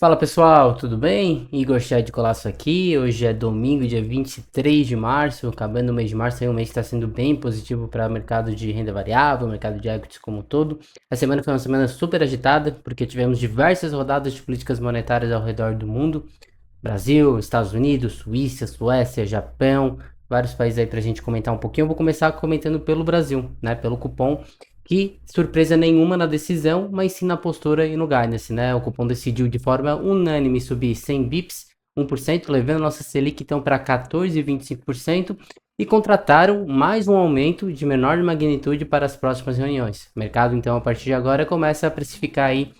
Fala pessoal, tudo bem? Igor Chá de Colasso aqui. Hoje é domingo, dia 23 de março, acabando o mês de março. Aí o mês está sendo bem positivo para o mercado de renda variável, mercado de equities como um todo. A semana foi uma semana super agitada, porque tivemos diversas rodadas de políticas monetárias ao redor do mundo. Brasil, Estados Unidos, Suíça, Suécia, Japão, vários países aí para a gente comentar um pouquinho. Eu vou começar comentando pelo Brasil, né? Pelo cupom que surpresa nenhuma na decisão, mas sim na postura e no guidance, né? O cupom decidiu de forma unânime subir 100 bips, 1%, levando nossa Selic então para 14,25% e contrataram mais um aumento de menor magnitude para as próximas reuniões. O mercado então a partir de agora começa a precificar aí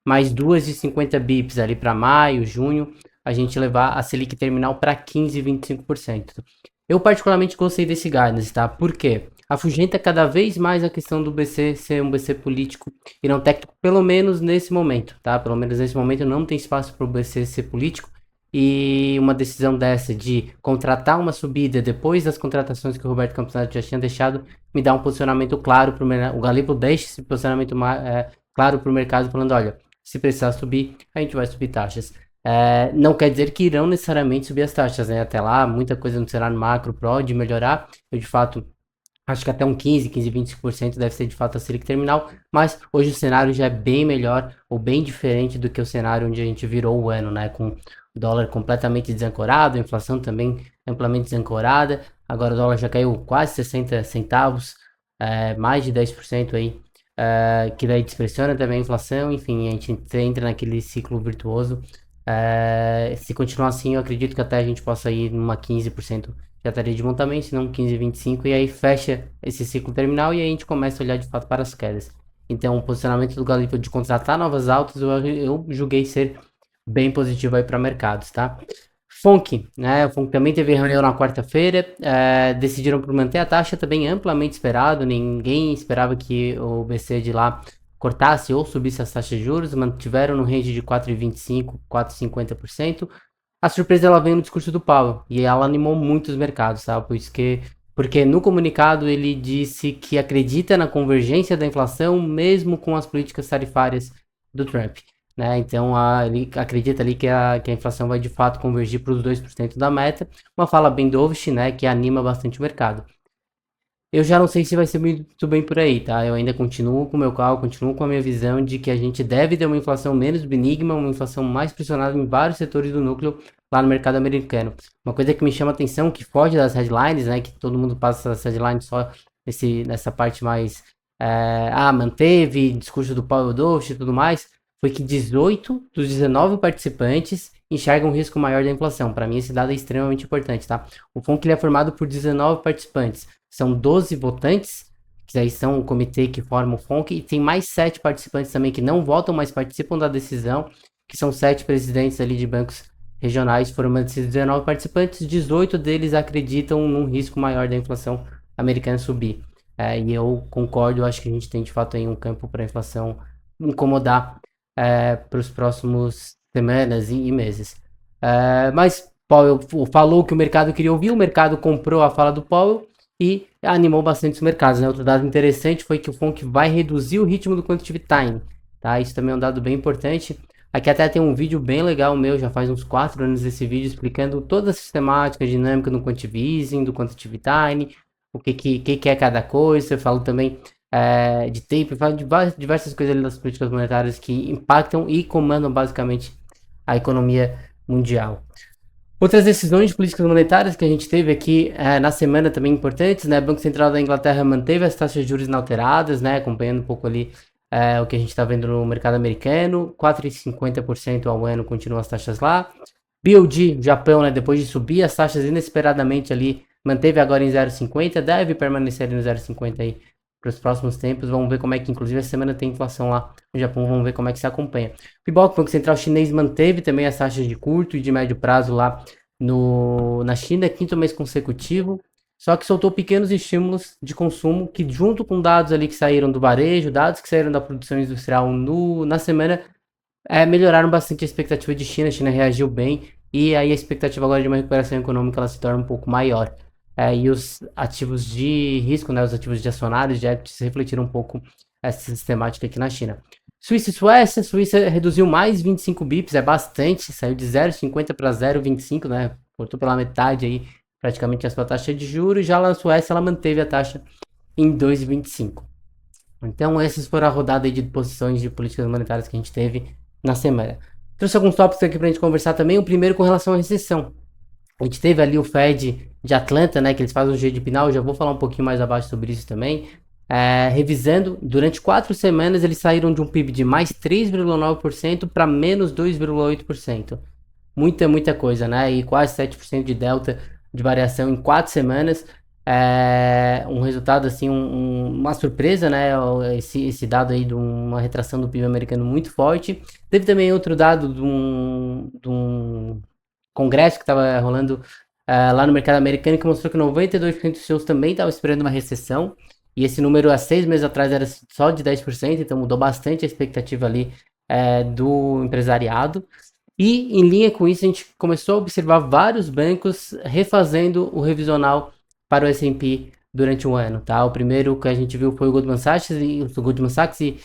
mais duas de 50 bips ali para maio, junho, a gente levar a Selic terminal para 15,25%. Eu particularmente gostei desse guidance, tá? Por quê? Afugenta cada vez mais a questão do BC ser um BC político e não técnico, pelo menos nesse momento, tá? Pelo menos nesse momento não tem espaço para o BC ser político e uma decisão dessa de contratar uma subida depois das contratações que o Roberto Campos Neto já tinha deixado, me dá um posicionamento claro para o mercado. O Galipo deixa esse posicionamento claro para o mercado, falando, olha, se precisar subir, a gente vai subir taxas. Não quer dizer que irão necessariamente subir as taxas, né? Até lá, muita coisa no cenário macro pode melhorar. Eu, de fato, acho que até um 25% deve ser de fato a Selic terminal, mas hoje o cenário já é bem melhor ou bem diferente do que o cenário onde a gente virou o ano, né? Com o dólar completamente desancorado, a inflação também amplamente desancorada. Agora o dólar já caiu quase 60 centavos, mais de 10% aí, que daí despressiona também a inflação. Enfim, a gente entra naquele ciclo virtuoso. Se continuar assim, eu acredito que até a gente possa ir numa 15% já estaria de montamento, se não 15, 25, e aí fecha esse ciclo terminal e aí a gente começa a olhar de fato para as quedas. Então, o posicionamento do Galipo de contratar novas altas eu julguei ser bem positivo aí para mercados, tá? FONC, né? O FONC também teve reunião na quarta-feira, decidiram por manter a taxa também amplamente esperado, ninguém esperava que o BC de lá cortasse ou subisse as taxas de juros, mantiveram no range de 4,25%, 4,50%. A surpresa ela veio no discurso do Powell e ela animou muito os mercados, sabe? Porque no comunicado ele disse que acredita na convergência da inflação mesmo com as políticas tarifárias do Trump, né? Então ele acredita ali que a inflação vai de fato convergir para os 2% da meta, uma fala bem dovish, né? Que anima bastante o mercado. Eu já não sei se vai ser muito bem por aí, tá? Eu ainda continuo com o meu cálculo, continuo com a minha visão de que a gente deve ter uma inflação menos benigna, uma inflação mais pressionada em vários setores do núcleo lá no mercado americano. Uma coisa que me chama a atenção, que foge das headlines, né? Que todo mundo passa as headlines só nessa parte mais... manteve discurso do Powell Doce e tudo mais, foi que 18 dos 19 participantes enxergam um risco maior da inflação. Para mim esse dado é extremamente importante, tá? O FONC ele é formado por 19 participantes. São 12 votantes, que aí são o comitê que forma o FONC, e tem mais 7 participantes também que não votam, mas participam da decisão, que são 7 presidentes ali de bancos regionais, formando esses 19 participantes, 18 deles acreditam num risco maior da inflação americana subir. E eu concordo, eu acho que a gente tem de fato aí um campo para a inflação incomodar para os próximos semanas e meses. Mas Powell falou que o mercado queria ouvir, o mercado comprou a fala do Powell, e animou bastante os mercados, né? Outro dado interessante foi que o FONC vai reduzir o ritmo do quantitative time, tá? Isso também é um dado bem importante. Aqui até tem um vídeo bem legal meu, já faz uns 4 anos esse vídeo, explicando toda a sistemática, a dinâmica do quantitative easing, do quantitative time, o que é cada coisa. Eu falo também de tape, falo de diversas coisas ali das políticas monetárias que impactam e comandam basicamente a economia mundial. Outras decisões de políticas monetárias que a gente teve aqui na semana também importantes, né? O Banco Central da Inglaterra manteve as taxas de juros inalteradas, né? Acompanhando um pouco ali o que a gente está vendo no mercado americano, 4,50% ao ano continuam as taxas lá. BOJ, Japão, né? Depois de subir as taxas inesperadamente ali, manteve agora em 0,50, deve permanecer no 0,50 aí para os próximos tempos. Vamos ver como é que, inclusive, essa semana tem inflação lá no Japão, vamos ver como é que se acompanha. O Banco Central Chinês manteve também as taxas de curto e de médio prazo lá na China, quinto mês consecutivo, só que soltou pequenos estímulos de consumo que, junto com dados ali que saíram do varejo, dados que saíram da produção industrial na semana, melhoraram bastante a expectativa de China. A China reagiu bem e aí a expectativa agora de uma recuperação econômica ela se torna um pouco maior. E os ativos de risco, né, os ativos de acionários, de equities, refletiram um pouco essa sistemática aqui na China. Suíça e Suécia, Suíça reduziu mais 25 bips, é bastante, saiu de 0,50 para 0,25, né? Cortou pela metade aí, praticamente a sua taxa de juros. Já lá na Suécia, ela manteve a taxa em 2,25. Então, essas foram a rodada de posições de políticas monetárias que a gente teve na semana. Trouxe alguns tópicos aqui para a gente conversar também. O primeiro com relação à recessão. A gente teve ali o Fed de Atlanta, né, que eles fazem um GDP Now, já vou falar um pouquinho mais abaixo sobre isso também. Revisando, durante 4 semanas eles saíram de um PIB de mais 3,9% para menos 2,8%. Muita coisa, né? E quase 7% de delta de variação em 4 semanas. Um resultado, assim, uma surpresa, né? Esse dado aí de uma retração do PIB americano muito forte. Teve também outro dado de um congresso que estava rolando lá no mercado americano, que mostrou que 92% dos seus também estavam esperando uma recessão. E esse número há 6 meses atrás era só de 10%, então mudou bastante a expectativa ali do empresariado. E em linha com isso, a gente começou a observar vários bancos refazendo o revisional para o S&P durante o ano, tá? O primeiro que a gente viu foi o Goldman Sachs, e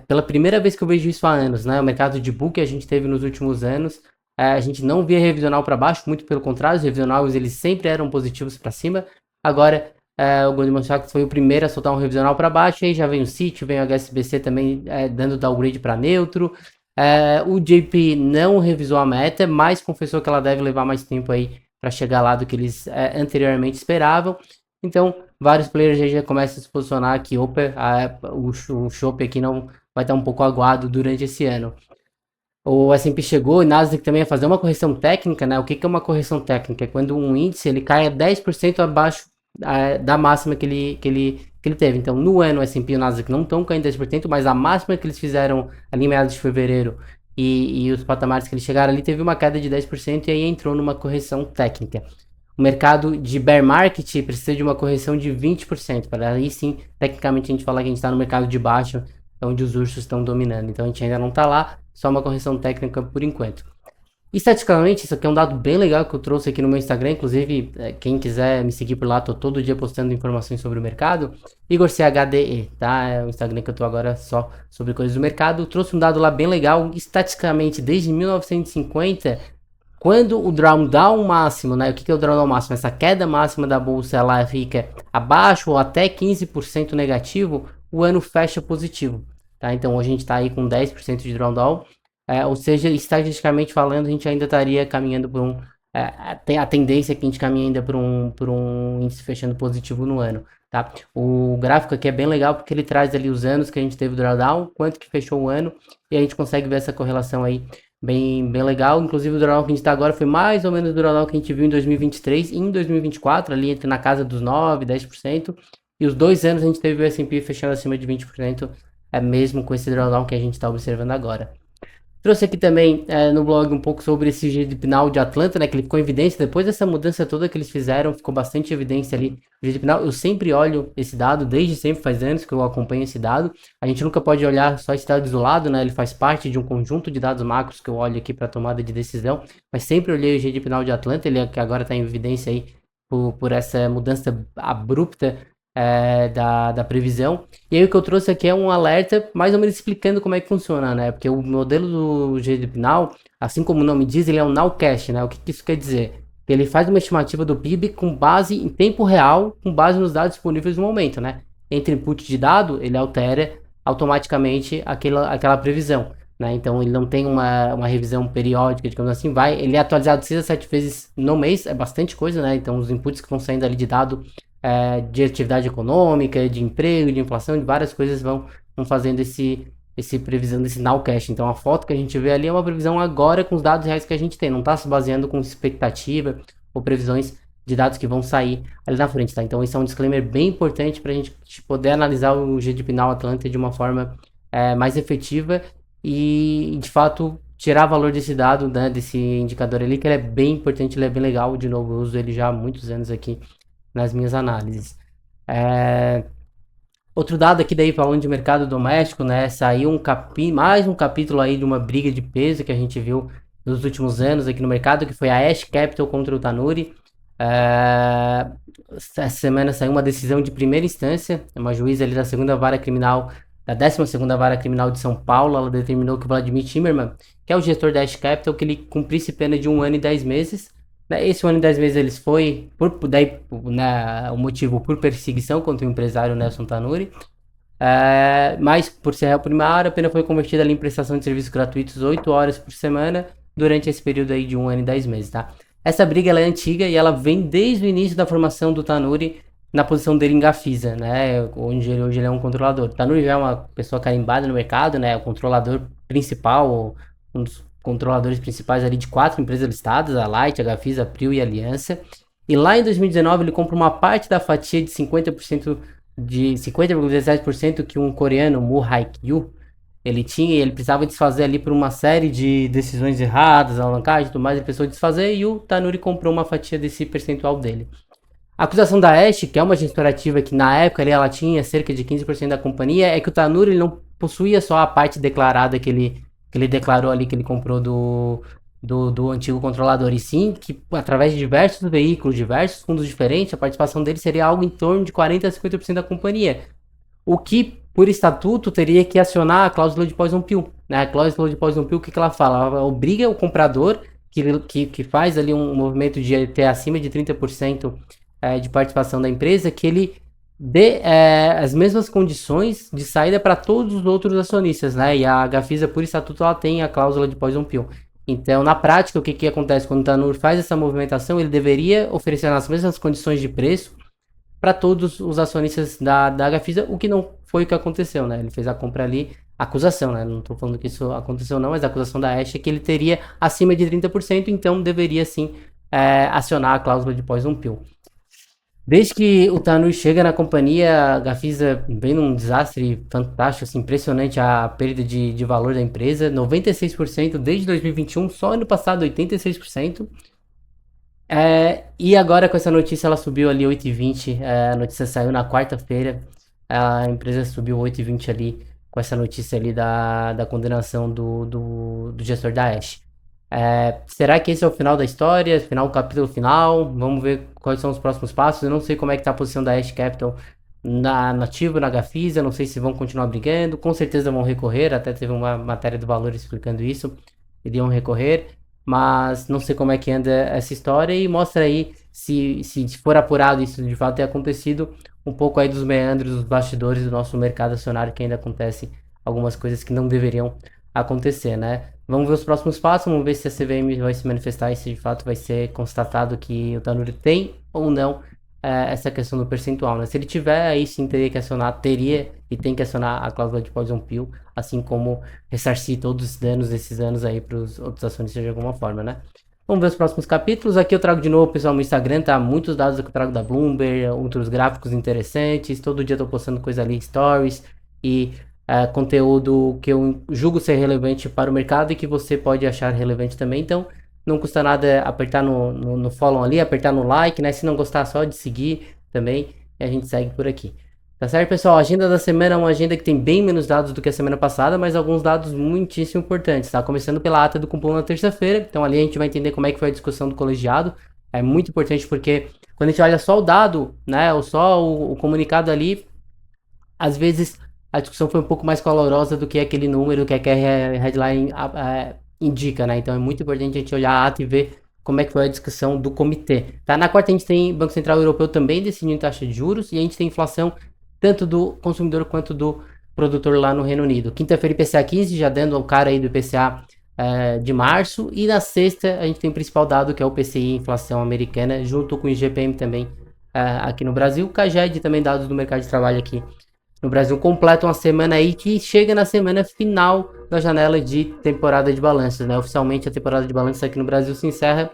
pela primeira vez que eu vejo isso há anos, né? O mercado de book que a gente teve nos últimos anos, a gente não via revisional para baixo, muito pelo contrário, os revisionais eles sempre eram positivos para cima. Agora, o Goldman Sachs foi o primeiro a soltar um revisional para baixo, aí já vem o Citi, vem o HSBC também dando downgrade para neutro. O JP não revisou a meta, mas confessou que ela deve levar mais tempo aí para chegar lá do que eles anteriormente esperavam. Então, vários players já começam a se posicionar que o chopp aqui não vai estar um pouco aguado durante esse ano. O S&P chegou e Nasdaq também a fazer uma correção técnica, né? O que é uma correção técnica? É quando um índice ele cai a 10% abaixo da máxima que ele teve. Então, no ano, o S&P e o Nasdaq não estão caindo 10%, mas a máxima que eles fizeram ali em meados de fevereiro e os patamares que eles chegaram ali, teve uma queda de 10% e aí entrou numa correção técnica. O mercado de bear market precisa de uma correção de 20%, para aí sim, tecnicamente, a gente falar que a gente está no mercado de baixo, onde os ursos estão dominando. Então, a gente ainda não está lá, só uma correção técnica por enquanto. Estatisticamente, isso aqui é um dado bem legal que eu trouxe aqui no meu Instagram. Inclusive, quem quiser me seguir por lá, tô todo dia postando informações sobre o mercado. Igor CHDE, tá? É o Instagram que eu tô agora só sobre coisas do mercado. Trouxe um dado lá bem legal. Estatisticamente, desde 1950, quando o drawdown máximo, né? O que é o drawdown máximo? Essa queda máxima da bolsa, ela fica abaixo ou até 15% negativo, o ano fecha positivo, tá? Então, hoje a gente está aí com 10% de drawdown. Ou seja, estatisticamente falando, a gente ainda estaria caminhando por um. Tem a tendência que a gente caminha ainda por um índice fechando positivo no ano. Tá? O gráfico aqui é bem legal porque ele traz ali os anos que a gente teve o drawdown, quanto que fechou o ano, e a gente consegue ver essa correlação aí bem legal. Inclusive o drawdown que a gente está agora foi mais ou menos o drawdown que a gente viu em 2023 e em 2024, ali entre na casa dos 9%, 10%. E os 2 anos a gente teve o S&P fechando acima de 20%, mesmo com esse drawdown que a gente está observando agora. Trouxe aqui também no blog um pouco sobre esse GDP Now de Atlanta, né? Que ele ficou em evidência depois dessa mudança toda que eles fizeram, ficou bastante evidência ali. O GDP Now, eu sempre olho esse dado, desde sempre, faz anos que eu acompanho esse dado. A gente nunca pode olhar só esse dado isolado, né? Ele faz parte de um conjunto de dados macros que eu olho aqui para tomada de decisão, mas sempre olhei o GDP Now de Atlanta, ele que agora está em evidência aí por essa mudança abrupta da previsão. E aí o que eu trouxe aqui é um alerta mais ou menos explicando como é que funciona, né? Porque o modelo do GDP Now, assim como o nome diz, ele é um nowcast, né? O que isso quer dizer? Ele faz uma estimativa do PIB com base em tempo real, com base nos dados disponíveis no momento, né? Entre input de dado, ele altera automaticamente aquela previsão, né? Então ele não tem uma revisão periódica, digamos assim, ele é atualizado 6 a 7 vezes no mês, é bastante coisa, né? Então os inputs que vão saindo ali de dado de atividade econômica, de emprego, de inflação, de várias coisas vão fazendo esse previsão desse nowcast. Então a foto que a gente vê ali é uma previsão agora com os dados reais que a gente tem, não está se baseando com expectativa ou previsões de dados que vão sair ali na frente, tá? Então esse é um disclaimer bem importante para a gente poder analisar o GDP Now Atlanta de uma forma mais efetiva e de fato tirar valor desse dado, né, desse indicador ali, que ele é bem importante, ele é bem legal. De novo, eu uso ele já há muitos anos aqui nas minhas análises. Outro dado aqui daí falando de mercado doméstico, né? Saiu mais um capítulo aí de uma briga de peso que a gente viu nos últimos anos aqui no mercado, que foi a Ash Capital contra o Tanuri. Essa semana saiu uma decisão de primeira instância, uma juíza ali da segunda vara criminal da 12ª Vara Criminal de São Paulo, ela determinou que o Vladimir Timmerman, que é o gestor da Ash Capital, que ele cumprisse pena de 1 ano e 10 meses. Esse 1 ano e 10 meses eles foi, daí, né, o motivo por perseguição contra o empresário Nelson Tanuri. Mas, por ser réu primário, a pena foi convertida ali em prestação de serviços gratuitos 8 horas por semana durante esse período aí de 1 ano e 10 meses, tá? Essa briga ela é antiga e ela vem desde o início da formação do Tanuri na posição dele em Gafisa, né? Onde hoje ele é um controlador. O Tanuri já é uma pessoa carimbada no mercado, né? O controlador principal, um dos controladores principais ali de 4 empresas listadas, a Light, a Gafisa, a Prio e a Aliança. E lá em 2019 ele compra uma parte da fatia de 50% de 50,17% que um coreano, Moo Hae-kyu, ele tinha, e ele precisava desfazer ali por uma série de decisões erradas, alavancagem e tudo mais, ele precisou desfazer e o Tanuri comprou uma fatia desse percentual dele. A acusação da Ash, que é uma gestora ativa que na época ali, ela tinha cerca de 15% da companhia, é que o Tanuri ele não possuía só a parte declarada que ele declarou ali, que ele comprou do antigo controlador, e sim que através de diversos veículos, diversos fundos diferentes, a participação dele seria algo em torno de 40% a 50% da companhia. O que, por estatuto, teria que acionar a cláusula de poison pill. Né? A cláusula de poison pill, o que ela fala? Ela obriga o comprador, que faz ali um movimento de ter acima de 30% de participação da empresa, que ele dê as mesmas condições de saída para todos os outros acionistas. Né? E a Gafisa, por estatuto, ela tem a cláusula de poison pill. Então, na prática, o que acontece quando o Tanuri faz essa movimentação? Ele deveria oferecer as mesmas condições de preço para todos os acionistas da Gafisa, o que não foi o que aconteceu, né? Ele fez a compra ali, acusação, né? Não estou falando que isso aconteceu não, mas a acusação da Ash é que ele teria acima de 30%, então deveria sim acionar a cláusula de poison pill. Desde que o Tanuri chega na companhia, a Gafisa vem num desastre fantástico, assim, impressionante a perda de valor da empresa, 96% desde 2021, só ano passado 86%. E agora com essa notícia ela subiu ali 8,20, a notícia saiu na quarta-feira, a empresa subiu 8,20 ali com essa notícia ali da condenação do gestor da Ash. Será que esse é o final da história, final, capítulo final? Vamos ver quais são os próximos passos. Eu não sei como é que tá a posição da Ash Capital na Nativa, na Gafisa, não sei se vão continuar brigando, com certeza vão recorrer, até teve uma matéria do Valor explicando isso, iriam recorrer, mas não sei como é que anda essa história e mostra aí, se for apurado isso de fato ter acontecido, um pouco aí dos meandros, dos bastidores do nosso mercado acionário, que ainda acontece algumas coisas que não deveriam acontecer, né? Vamos ver os próximos passos, vamos ver se a CVM vai se manifestar e se de fato vai ser constatado que o Tanuri tem ou não essa questão do percentual, né? Se ele tiver, aí sim teria que acionar, teria e tem que acionar a cláusula de poison pill, assim como ressarcir todos os danos desses anos aí para os outros acionistas de alguma forma, né? Vamos ver os próximos capítulos. Aqui eu trago de novo, pessoal, no Instagram, tá? Muitos dados que eu trago da Bloomberg, outros gráficos interessantes. Todo dia eu tô postando coisa ali, stories e conteúdo que eu julgo ser relevante para o mercado e que você pode achar relevante também. Então, não custa nada apertar no follow ali, apertar no like, né? Se não gostar, só de seguir também. E a gente segue por aqui. Tá certo, pessoal? A agenda da semana é uma agenda que tem bem menos dados do que a semana passada, mas alguns dados muitíssimo importantes, tá? Começando pela ata do cupom na terça-feira. Então ali a gente vai entender como é que foi a discussão do colegiado. É muito importante porque quando a gente olha só o dado, né, ou só o comunicado ali, às vezes a discussão foi um pouco mais calorosa do que aquele número que a headline indica, né? Então é muito importante a gente olhar a ata e ver como é que foi a discussão do comitê. Tá? Na quarta a gente tem Banco Central Europeu também decidindo taxa de juros e a gente tem inflação tanto do consumidor quanto do produtor lá no Reino Unido. Quinta-feira IPCA 15, já dando ao cara aí do IPCA de março. E na sexta a gente tem o principal dado, que é o PCI, inflação americana, junto com o IGPM também aqui no Brasil. CAGED também, dados do mercado de trabalho aqui no Brasil. Completa uma semana aí que chega na semana final da janela de temporada de balanços, né? Oficialmente a temporada de balanços aqui no Brasil se encerra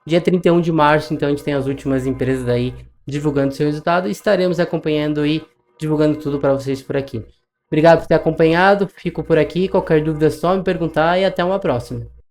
dia 31 de março, então a gente tem as últimas empresas aí divulgando seu resultado e estaremos acompanhando e divulgando tudo para vocês por aqui. Obrigado por ter acompanhado, fico por aqui, qualquer dúvida é só me perguntar e até uma próxima.